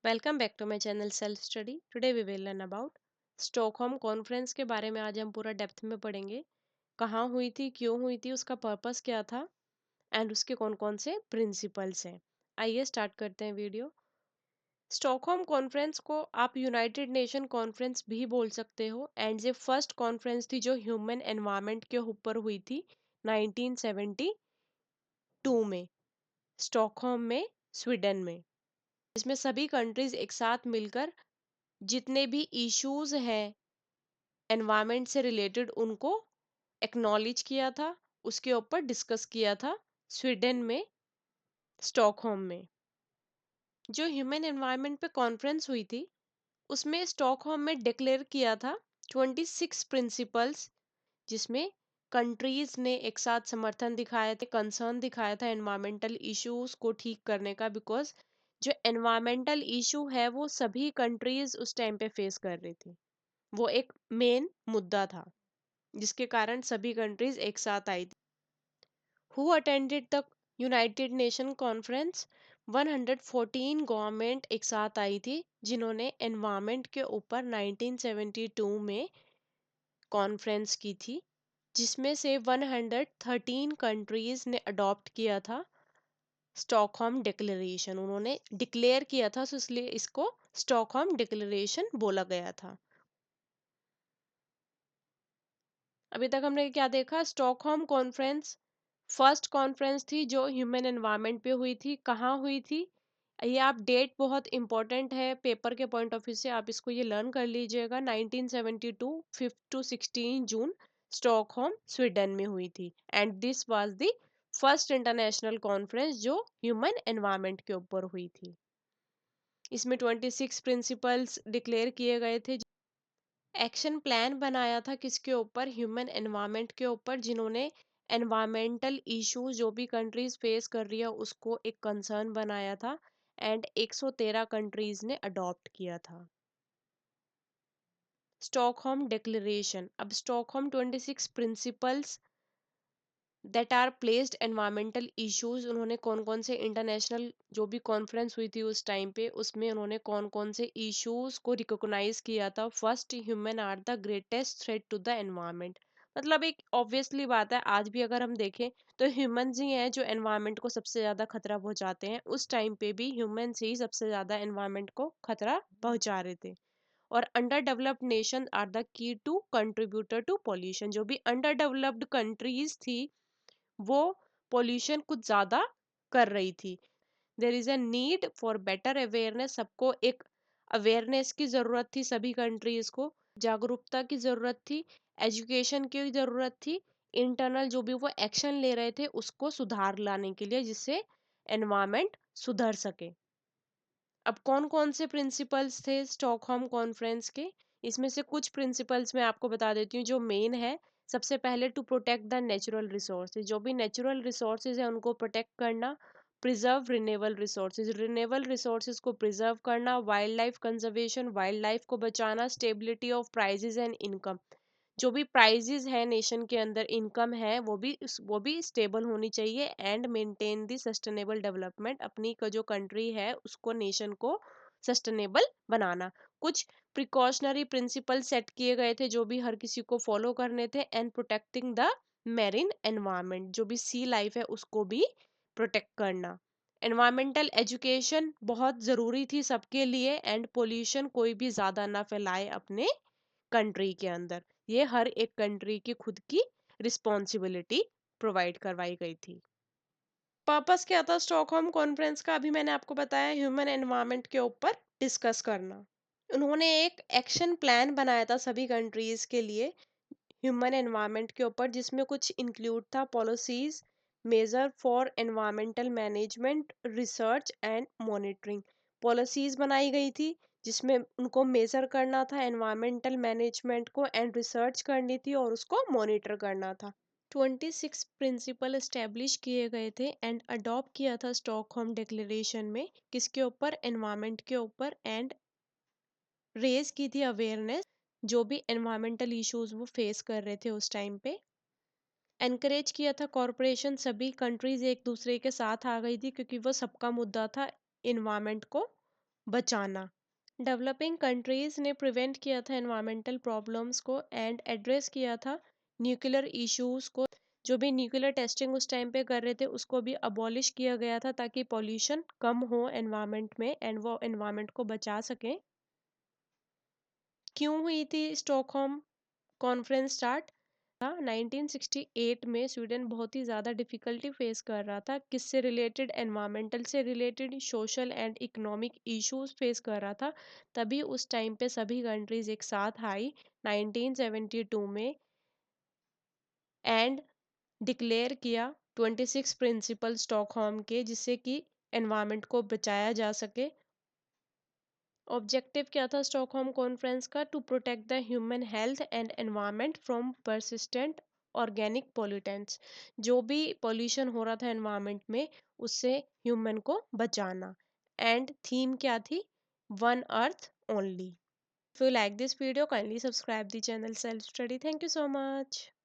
Welcome back to my channel self study. Today we will learn about Stockholm conference के बारे में। आज हम पूरा डेप्थ में पढ़ेंगे। कहाँ हुई थी, क्यों हुई थी, उसका पर्पस क्या था एंड उसके कौन कौन से प्रिंसिपल्स हैं। आइए स्टार्ट करते हैं वीडियो। स्टॉकहोम कॉन्फ्रेंस को आप यूनाइटेड नेशन कॉन्फ्रेंस भी बोल सकते हो एंड ये फर्स्ट कॉन्फ्रेंस थी जो ह्यूमन एनवायरनमेंट के ऊपर हुई थी 1972 में, स्टॉकहोम में, स्वीडन में। इसमें सभी कंट्रीज एक साथ मिलकर जितने भी इश्यूज हैं एनवायरनमेंट से रिलेटेड उनको एक्नॉलेज किया था, उसके ऊपर डिस्कस किया था स्वीडन में, स्टॉकहोम में। जो ह्यूमन एनवायरनमेंट पे कॉन्फ्रेंस हुई थी उसमें स्टॉकहोम में डिक्लेयर किया था 26 प्रिंसिपल्स, जिसमें कंट्रीज ने एक साथ समर्थन दिखाया था, कंसर्न दिखाया था एनवायरमेंटल इश्यूज को ठीक करने का। बिकॉज जो एनवायरमेंटल इशू है वो सभी कंट्रीज उस टाइम पे फेस कर रही थी, वो एक मेन मुद्दा था जिसके कारण सभी कंट्रीज एक साथ आई थी। Who attended the United nation conference? 114 government एक साथ आई थी जिन्होंने एनवायरमेंट के ऊपर 1972 में कॉन्फ्रेंस की थी, जिसमें से 113 कंट्रीज ने अडॉप्ट किया था स्टॉकहोम डिक्लेरेशन। उन्होंने डिक्लेयर किया था, तो इसलिए इसको स्टॉकहोम डिक्लेरेशन बोला गया था। अभी तक हमने क्या देखा? स्टॉकहोम कॉन्फ्रेंस फर्स्ट कॉन्फ्रेंस थी जो ह्यूमन एनवायरनमेंट पे हुई थी। कहाँ हुई थी? ये आप डेट बहुत इंपॉर्टेंट है पेपर के पॉइंट ऑफ व्यू से, आप इसको ये लर्न कर लीजिएगा। 1972 5 टू 16 जून स्टॉकहोम स्वीडन में हुई थी and this was the first international conference जो ह्यूमन एनवायरनमेंट के ऊपर हुई थी। इसमें 26 प्रिंसिपल्स डिक्लेयर किए गए थे। एक्शन प्लान बनाया था किसके ऊपर? ह्यूमन एनवायरनमेंट के ऊपर, जिन्होंने एनवायरमेंटल इश्यूज जो भी कंट्रीज फेस कर रही है उसको एक कंसर्न बनाया था एंड 113 कंट्रीज ने अडॉप्ट किया था स्टॉकहोम डिक्लेरेशन। अब Stockholm 26 principles that are placed environmental issues, उन्होंने कौन कौन से इंटरनेशनल जो भी कॉन्फ्रेंस हुई थी उस टाइम पे उसमें उन्होंने कौन कौन से इश्यूज को रिकॉग्नाइज किया था। First, human are the greatest threat to the environment. मतलब एक ऑब्वियसली बात है, आज भी अगर हम देखें तो ह्यूमंस ही हैं जो एनवायरनमेंट को सबसे ज्यादा खतरा पहुंचाते हैं। उस टाइम पे भी ह्यूमंस ही सबसे ज्यादा एनवायरनमेंट को खतरा पहुंचा रहे थे। और under developed nation are the key to contributor to pollution. जो भी अंडर डेवलप्ड कंट्रीज थी वो पोल्यूशन कुछ ज्यादा कर रही थी। There is a need for better awareness. सबको एक अवेयरनेस की जरूरत थी, सभी कंट्रीज को जागरूकता की जरूरत थी, एजुकेशन की जरूरत थी। इंटरनल जो भी वो एक्शन ले रहे थे उसको सुधार लाने के लिए, जिससे एनवायरमेंट सुधर सके। अब कौन कौन से प्रिंसिपल्स थे स्टॉकहोम कॉन्फ्रेंस के? इसमें से कुछ प्रिंसिपल्स मैं आपको बता देती हूँ जो मेन है। सबसे पहले, to protect the natural resources. जो भी नेचुरल रिसोर्सेज है उनको प्रोटेक्ट करना। Preserve renewable resources, renewable resources को प्रिजर्व करना। Wild life conservation, wild life को बचाना। Stability of prices and income. जो भी प्राइजेज है नेशन के अंदर, इनकम है, वो भी स्टेबल होनी चाहिए and maintain the sustainable development. अपनी का जो कंट्री है उसको, नेशन को सस्टेनेबल बनाना। कुछ प्रिकॉशनरी प्रिंसिपल सेट किए गए थे जो भी हर किसी को फॉलो करने थे। And protecting the marine environment, जो भी सी लाइफ है उसको भी प्रोटेक्ट करना। एनवायरमेंटल एजुकेशन बहुत ज़रूरी थी सबके लिए एंड पोल्यूशन कोई भी ज़्यादा ना फैलाए अपने कंट्री के अंदर। ये हर एक कंट्री की खुद की रिस्पॉन्सिबिलिटी प्रोवाइड करवाई गई थी। पर्पस क्या था स्टॉकहोम कॉन्फ्रेंस का? अभी मैंने आपको बताया, ह्यूमन एनवायरनमेंट के ऊपर डिस्कस करना। उन्होंने एक एक्शन प्लान बनाया था सभी कंट्रीज के लिए ह्यूमन एनवायरनमेंट के ऊपर, जिसमें कुछ इंक्लूड था policies, measure for environmental management, research and monitoring. Policies बनाई गई थी जिसमें उनको मेजर करना था एनवायरमेंटल मैनेजमेंट को एंड रिसर्च करनी थी और उसको मॉनिटर करना था। 26 प्रिंसिपल एस्टेब्लिश किए गए थे एंड अडॉप्ट किया था स्टॉकहोम डिक्लेरेशन में। किसके ऊपर? एनवायरनमेंट के ऊपर। एंड रेज की थी अवेयरनेस जो भी एनवायरमेंटल इश्यूज वो फेस कर रहे थे उस टाइम पे। एनकरेज किया था कॉरपोरेशन, सभी कंट्रीज एक दूसरे के साथ आ गई थी क्योंकि वो सबका मुद्दा था एनवायरनमेंट को बचाना। डेवलपिंग कंट्रीज ने प्रिवेंट किया था एनवायरमेंटल प्रॉब्लम्स को एंड एड्रेस किया था न्यूक्लियर इश्यूज को। जो भी न्यूक्लियर टेस्टिंग उस टाइम पे कर रहे थे उसको भी अबॉलिश किया गया था ताकि पॉल्यूशन कम हो एनवायरमेंट में एंड वो एनवायरमेंट को बचा सकें। क्यों हुई थी स्टॉकहोम कॉन्फ्रेंस स्टार्ट था? 1968 में स्वीडन बहुत ही ज़्यादा डिफिकल्टी फेस कर रहा था, किससे रिलेटेड, एनवायरमेंटल से related, social and economic issues face कर रहा था। तभी उस टाइम पे सभी कंट्रीज एक साथ आई 1972 में एंड डिक्लेयर किया 26 प्रिंसिपल स्टॉकहोम के, जिससे कि एनवायरमेंट को बचाया जा सके। ऑब्जेक्टिव क्या था स्टॉकहोम कॉन्फ्रेंस का? To protect the human health and environment from persistent organic pollutants. जो भी पोल्यूशन हो रहा था एनवायरनमेंट में उससे ह्यूमन को बचाना। एंड थीम क्या थी? One earth only. If you like this video kindly subscribe the channel self study. Thank you so much.